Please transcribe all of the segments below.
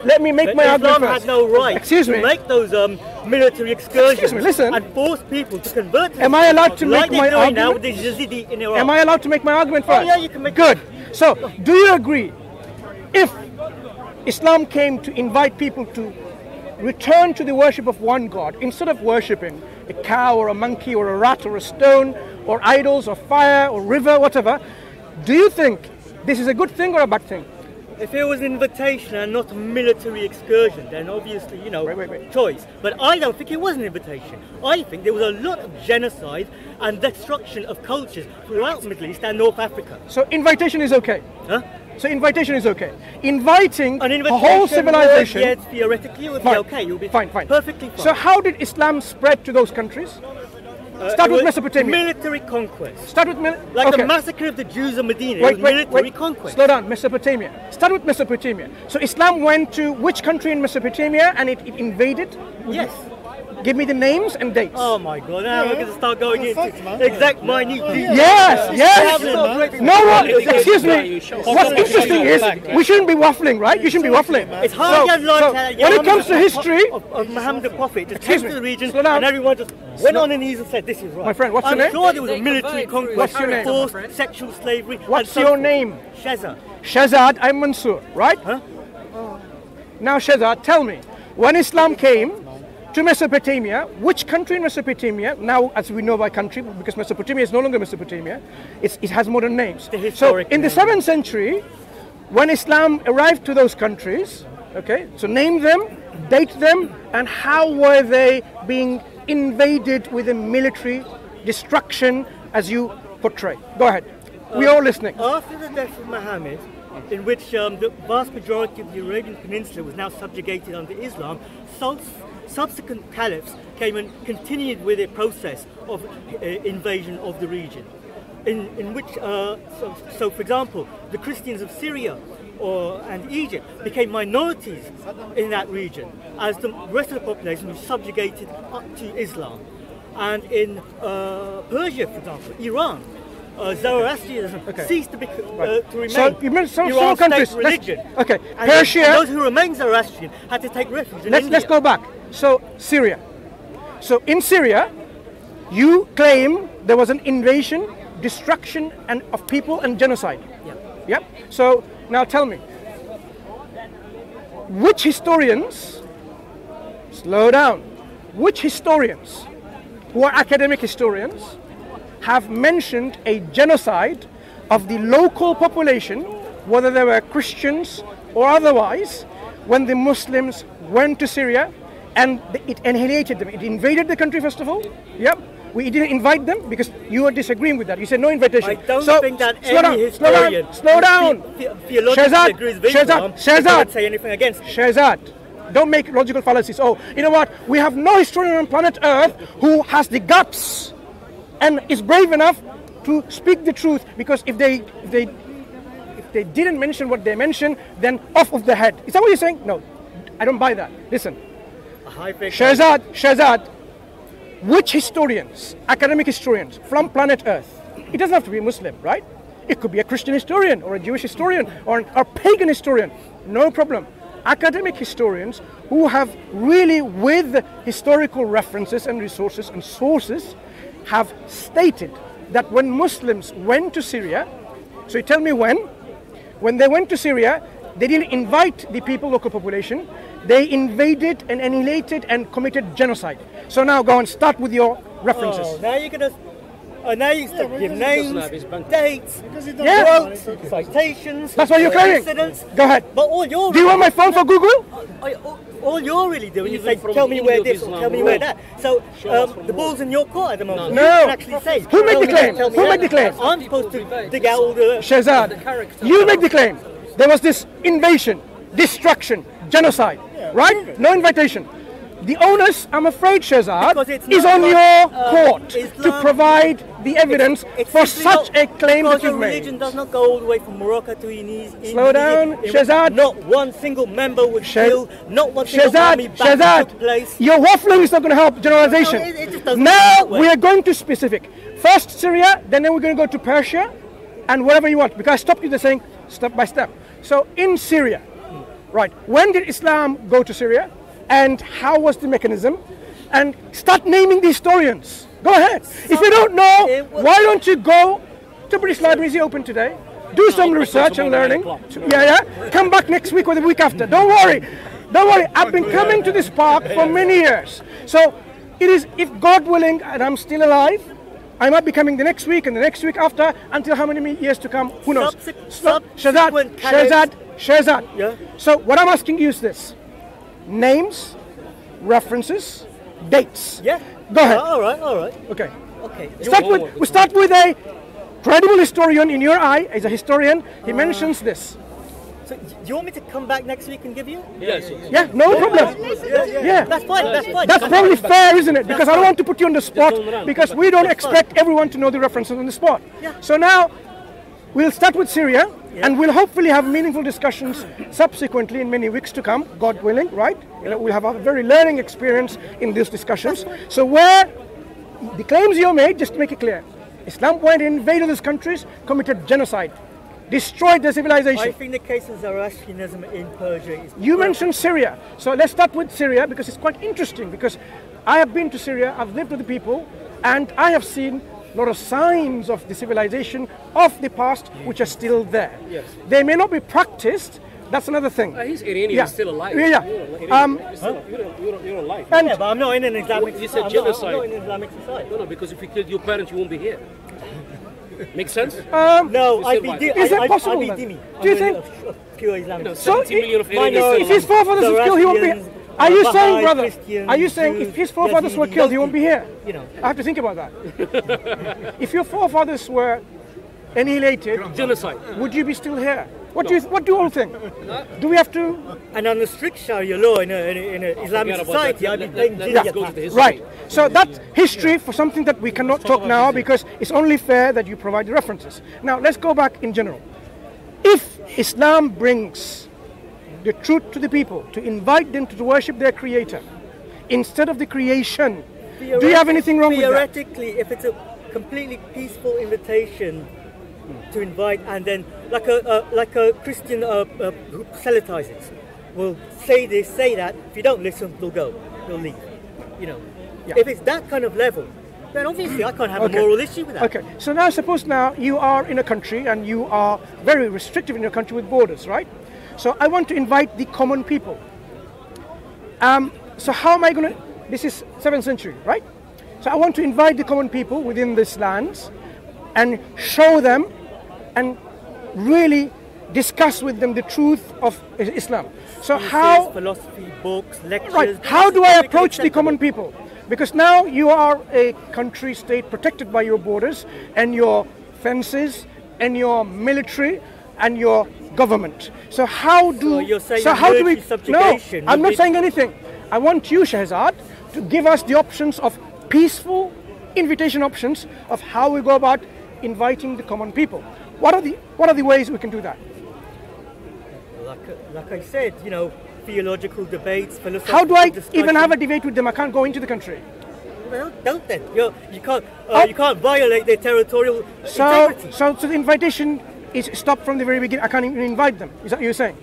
Let me make my argument Islam first. had no right to make those military excursions listen. and force people to convert. Am I allowed to make my argument? Now with the Yazidi in Iraq. Am I allowed to make my argument first? Oh, yeah, you can make. Good. So, do you agree? If Islam came to invite people to return to the worship of one God, instead of worshipping a cow or a monkey or a rat or a stone or idols or fire or river, whatever, do you think this is a good thing or a bad thing? If it was an invitation and not a military excursion, then obviously, you know, choice. But I don't think it was an invitation. I think there was a lot of genocide and destruction of cultures throughout the Middle East and North Africa. So invitation is okay? Huh? So invitation is okay. Inviting a whole civilization. Yes, theoretically it would be okay. You'll be fine. Perfectly fine. So how did Islam spread to those countries? Start with Mesopotamia. Military conquest. Start with the massacre of the Jews of Medina. It was military conquest. Slow down. Mesopotamia. Start with Mesopotamia. So Islam went to which country in Mesopotamia and it invaded? Yes. Give me the names and dates. Oh my God! Now we're going to start going into exact minute details. Yes. No one. Excuse me. What's interesting is we shouldn't be waffling, right? You shouldn't be waffling. It's hard when it comes to history of Muhammad the Prophet, just excuse came to the me. region and everyone just went on their knees and said, "This is right." My friend, what's your name? I'm sure there was a military conquest, What's your name? forced sexual slavery. What's your name? Shazad. Shazad. I'm Mansur, right? Huh? Now, Shazad, tell me, when Islam came to Mesopotamia, which country in Mesopotamia, now as we know by country, because Mesopotamia is no longer Mesopotamia, it has modern names. So in the 7th century, when Islam arrived to those countries, okay, so name them, date them, and how were they being invaded with a military destruction as you portray. Go ahead. We are all listening. After the death of Muhammad, in which the vast majority of the Arabian Peninsula was now subjugated under Islam, subsequent caliphs came and continued with a process of invasion of the region, in which, so for example, the Christians of Syria and Egypt became minorities in that region, as the rest of the population was subjugated up to Islam. And in Persia, for example, Iran, Zoroastrianism ceased to remain so you mentioned some countries. Religion. Okay, and Persia. Those who remained Zoroastrian had to take refuge in India. Let's go back. So Syria. So in Syria, you claim there was an invasion, destruction, and of people and genocide. Yep. So now tell me, which historians? Slow down. Which historians, who are academic historians, have mentioned a genocide of the local population, whether they were Christians or otherwise, when the Muslims went to Syria and it annihilated them. It invaded the country first of all. Yep. We didn't invite them because you were disagreeing with that. You said no invitation. I don't think that any historian slow down. Theologically agrees with Islam would say anything against it. Shazad, don't make logical fallacies. Oh, you know what? We have no historian on planet Earth who has the guts and is brave enough to speak the truth, because if they didn't mention what they mentioned, then off of the head. Is that what you're saying? No, I don't buy that. Listen, Shazad, which historians, academic historians from planet Earth, it doesn't have to be a Muslim, right? It could be a Christian historian or a Jewish historian or a pagan historian, no problem. Academic historians who have really, with historical references and resources and sources, have stated that when Muslims went to Syria, so you tell me when they went to Syria, they didn't invite the people, local population, they invaded and annihilated and committed genocide. So now go and start with your references. Oh, now you're going to now you give names, dates, quotes, citations. That's what you're claiming. Go ahead. But all you're do you want my phone for Google? All you're really doing is say, tell me where this or tell me where that. So the ball's in your court at the moment. No. You can actually say. Who made the claim? Who made the claim? I'm supposed to dig out all the... Shazad, you make the claim. There was this invasion, destruction, genocide, right? No invitation. The onus, I'm afraid, Shazad, is on your court to provide the evidence for such a claim that you've made. Religion does not go all the way from Morocco to Indonesia. Slow down, Shazad. Not one single member was killed. Not one single army battle took place. Your waffling is not going to help generalization. No, it just doesn't now we are going to specific. First Syria, then we're going to go to Persia, and whatever you want. Because I stopped you there saying step by step. So in Syria, Right. When did Islam go to Syria? And how was the mechanism? And start naming the historians. Go ahead. If you don't know, why don't you go to British Library? Is open today? Do some research and learning. Yeah. Come back next week or the week after. Don't worry. Don't worry. I've been coming to this park for many years. So it is, if God willing, and I'm still alive, I might be coming the next week and the next week after, until how many years to come? Who knows? Shahzad. Yeah. So what I'm asking you is this: names, references, dates. Yeah. Go ahead. All right. Okay. Okay. We start with a credible historian in your eye. As a historian, he mentions this. So, do you want me to come back next week and give you? Yes. Yeah, no problem. Yeah. That's fine. That's probably fair, isn't it? Because I don't want to put you on the spot, because we don't expect everyone to know the references on the spot. Yeah. So now we'll start with Syria, and we'll hopefully have meaningful discussions subsequently in many weeks to come, God willing, right? We'll have a very learning experience in these discussions. So where the claims you made, just to make it clear, Islam went and invaded these countries, committed genocide, destroyed their civilization. I think the case of Zoroastrianism in Persia is... You mentioned Syria. So let's start with Syria, because it's quite interesting, because I have been to Syria, I've lived with the people, and I have seen a lot of signs of the civilization of the past which are still there. Yes. They may not be practiced, that's another thing. He's Iranian, he's still alive. Yeah. You're alive. Yeah, but I'm not in an Islamic You society. said genocide. I'm not in an Islamic society. No, because if you killed your parents, you won't be here. Make sense? No, I'd be Is that possible I'd be then? dhimmi. Do you think? Pure Islamic. So 70 million of Iranians if his forefathers were killed, he won't be. Are you saying, brother? Are you saying if his forefathers were killed, he won't be here? You know. I have to think about that. If your forefathers were annihilated, genocide. would you be still here? What do you all think? Do we have to? And on the strict Sharia law in an Islamic society, I'd be paying jizya tax. Right. So that's history for something that we cannot talk now, because it's only fair that you provide the references. Now let's go back in general. If Islam brings the truth to the people, to invite them to worship their creator instead of the creation, do you have anything wrong with that? Theoretically, if it's a completely peaceful invitation to invite, and then like a Christian who proselytizes will say this, say that. If you don't listen, they'll go, they'll leave. You know, if it's that kind of level, then obviously I can't have a moral issue with that. Okay. So now, suppose now you are in a country and you are very restrictive in your country with borders, right? So I want to invite the common people. So how am I going to? This is 7th century, right? So I want to invite the common people within this lands and show them and really discuss with them the truth of Islam. So how philosophy, books, lectures. Right. How do I approach the common people? Because now you are a country state protected by your borders and your fences and your military and your government. So how do? So you're saying how do we? No, subjugation I'm not saying anything. I want you, Shahzad, to give us the options of peaceful invitation options of how we go about inviting the common people. What are the ways we can do that? Like I said, you know, theological debates, philosophical How do I discussions. even have a debate with them? I can't go into the country. Well, don't then. You can't violate their territorial integrity. So the invitation is stopped from the very beginning. I can't even invite them. Is that what you're saying?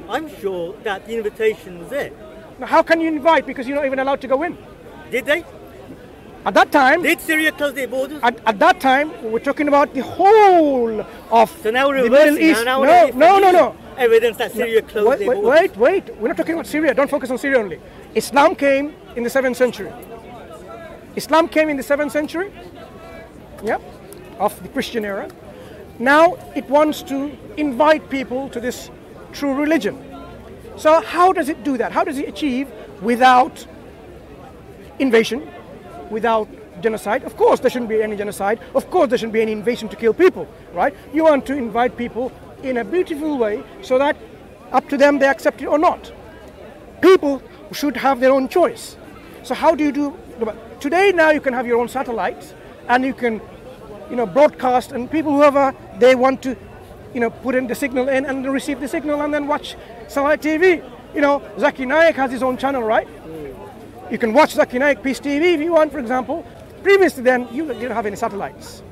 I'm sure that the invitation was there. Now, how can you invite? Because you're not even allowed to go in. Did they? At that time, Did Syria close their borders? at that time, we're talking about the whole of So now we're the Middle reversing. East. No. Evidence that Syria closed their borders. Wait. We're not talking about Syria. Don't focus on Syria only. Islam came in the 7th century. Islam came in the 7th century. Yeah, of the Christian era. Now it wants to invite people to this true religion. So how does it do that? How does it achieve without invasion, without genocide? Of course there shouldn't be any genocide. Of course there shouldn't be any invasion to kill people, right? You want to invite people in a beautiful way so that up to them they accept it or not. People should have their own choice. So how do you do? Today now you can have your own satellites and you can, broadcast, and people, whoever they want to, put in the signal in and receive the signal and then watch satellite TV. Zaki Naik has his own channel, right? You can watch Zaki Naik Peace TV if you want, for example. Previously then, you didn't have any satellites.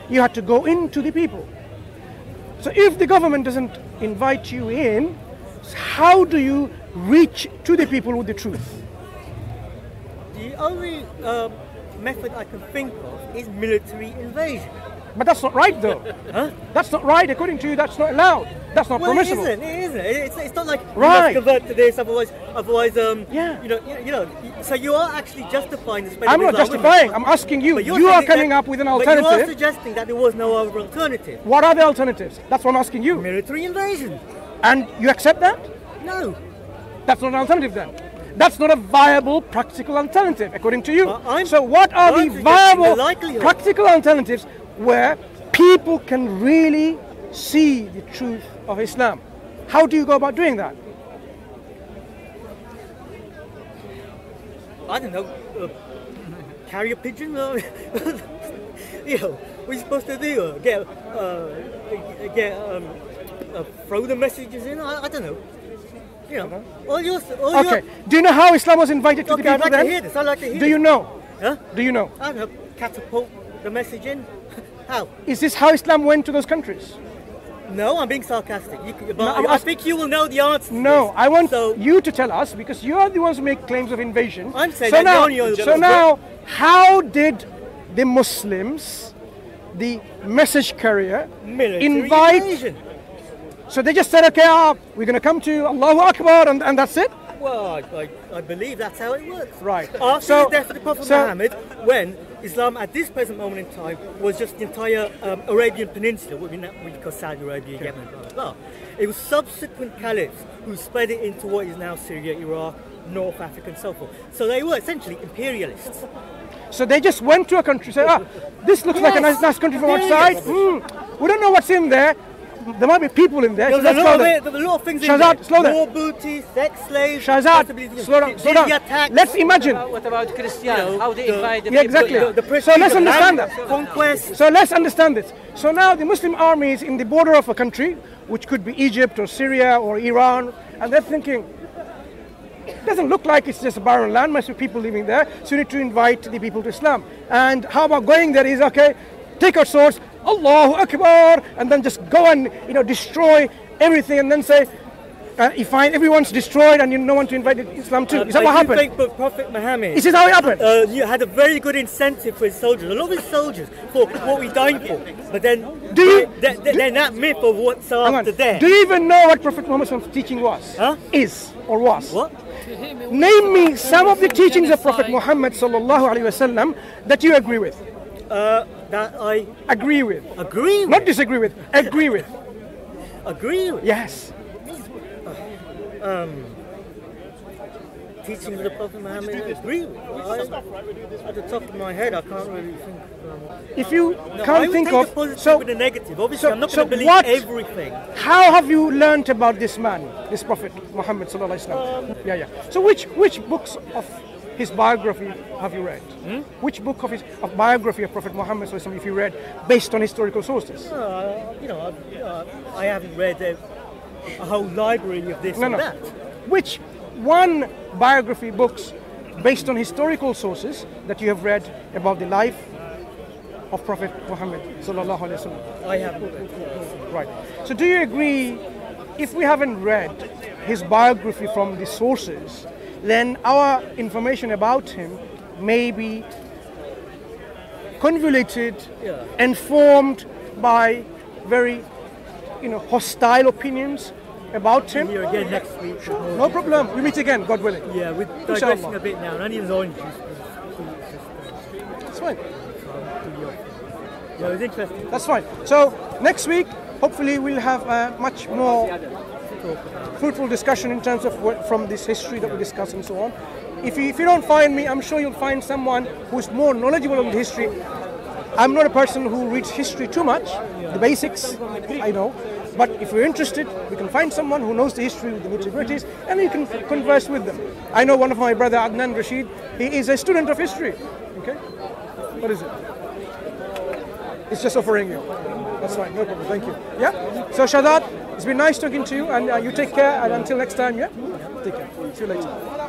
You had to go into the people. So if the government doesn't invite you in, how do you reach to the people with the truth? The only method I can think of is military invasion. But that's not right, though. Huh? That's not right. According to you, that's not allowed. That's not permissible. It isn't. It's not like Right. you must convert to this, otherwise, Yeah. you know. So you are actually justifying the spread I'm of not Islam, justifying. I'm asking you. But you're You are saying coming that- up with an But you are alternative. suggesting that there was no other alternative. What are the alternatives? That's what I'm asking you. Military invasion. And you accept that? No. That's not an alternative then. That's not a viable, practical alternative, according to you. Well, I'm- So what are I'm the suggesting viable, the likelihood. practical alternatives where people can really see the truth of Islam? How do you go about doing that? I don't know. Carry a pigeon. You know, what are you supposed to do? Throw the messages in. I don't know. You know. Okay. Do you know how Islam was invited to the Okay, I'd people like to then? hear this. I'd like to hear Do you this. know? Huh? Do you know? I don't know. Catapult the message in. How? Is this how Islam went to those countries? No, I'm being sarcastic. No, I'm I think you will know the answer. to No, this. I want So, you to tell us because you are the ones who make claims of invasion. I'm saying so that now, you're so now, how did the Muslims, the message carrier, military invite? invasion. So they just said, okay, we're going to come to Allahu Akbar, and that's it. Well, I believe that's how it works. Right. After So- the death of the Prophet so- Muhammad, when Islam at this present moment in time was just the entire Arabian Peninsula, what we call Saudi Arabia, Yemen, blah, blah, blah. It was subsequent caliphs who spread it into what is now Syria, Iraq, North Africa, and so forth. So they were essentially imperialists. So they just went to a country, say, this looks like a nice country from outside. Yes. We don't know what's in there. There might be people in there. There So was a let's lot go of there. it, there were a lot of things in Shahzad, there. slow down. War booty, sex slaves, Shahzad, possibly slow down, slow down. jizya tax. Let's imagine. What about Christians? You know, How they the- invite the Yeah, people? exactly. The So prestige let's of understand land, that. Conquest. So let's understand this. So now the Muslim army is in the border of a country, which could be Egypt or Syria or Iran, and they're thinking, it doesn't look like it's just a barren land, must be people living there, so you need to invite the people to Islam. And how about going there is, okay, take our swords, Allahu Akbar, and then just go and, destroy everything, and then say, you find everyone's destroyed and you no one to invite Islam to. Is that what I do happened? think that Prophet Muhammad Is this how it happened? you had a very good incentive for his soldiers. A lot of his soldiers for what we died for. But then Do you- then that myth of what's Hang on. after death. Do you even know what Prophet Muhammad's teaching was? Huh? Is or was? What? Name me some of the teachings of Prophet Muhammad sallallahu alaihi wasallam that you agree with. That I Agree with. agree with. Not disagree with. Agree with. Agree with. Yes. Teachings of the Prophet Muhammad, I agree with. At the top of my head, I can't really think. If you No, I can't would think take of the positive so with the negative. Obviously, so- I'm not so going to believe what- everything. how have you learnt about this man, this Prophet Muhammad sallallahu alaihi wasallam? Yeah. So which books of his biography have you read? Which book of his biography of Prophet Muhammad sallallahu alaihi wasallam have you read based on historical sources? I haven't read a whole library of this No, and no. that. Which one biography books based on historical sources that you have read about the life of Prophet Muhammad sallallahu alaihi wasallam? I haven't read. Right. So do you agree if we haven't read his biography from the sources, then our information about him may be convoluted, Yeah. informed by very hostile opinions about him? Here again next week. No problem. We meet again, God willing. Yeah, we're Inshallah. digressing a bit now. And onions, orange juice. That's fine. Yeah, it was interesting. That's fine. So next week, hopefully, we'll have a much more fruitful discussion in terms of from this history that we discuss and so on. If you don't find me, I'm sure you'll find someone who's more knowledgeable on the history. I'm not a person who reads history too much, the basics, I know. But if you're interested, we can find someone who knows the history with the nitty-gritties, and you can converse with them. I know one of my brother, Adnan Rashid, he is a student of history. Okay? What is it? It's just offering you. That's fine, no problem, thank you. Yeah? So Shahzad, it's been nice talking to you, and you take care, and until next time, yeah? Take care. See you later.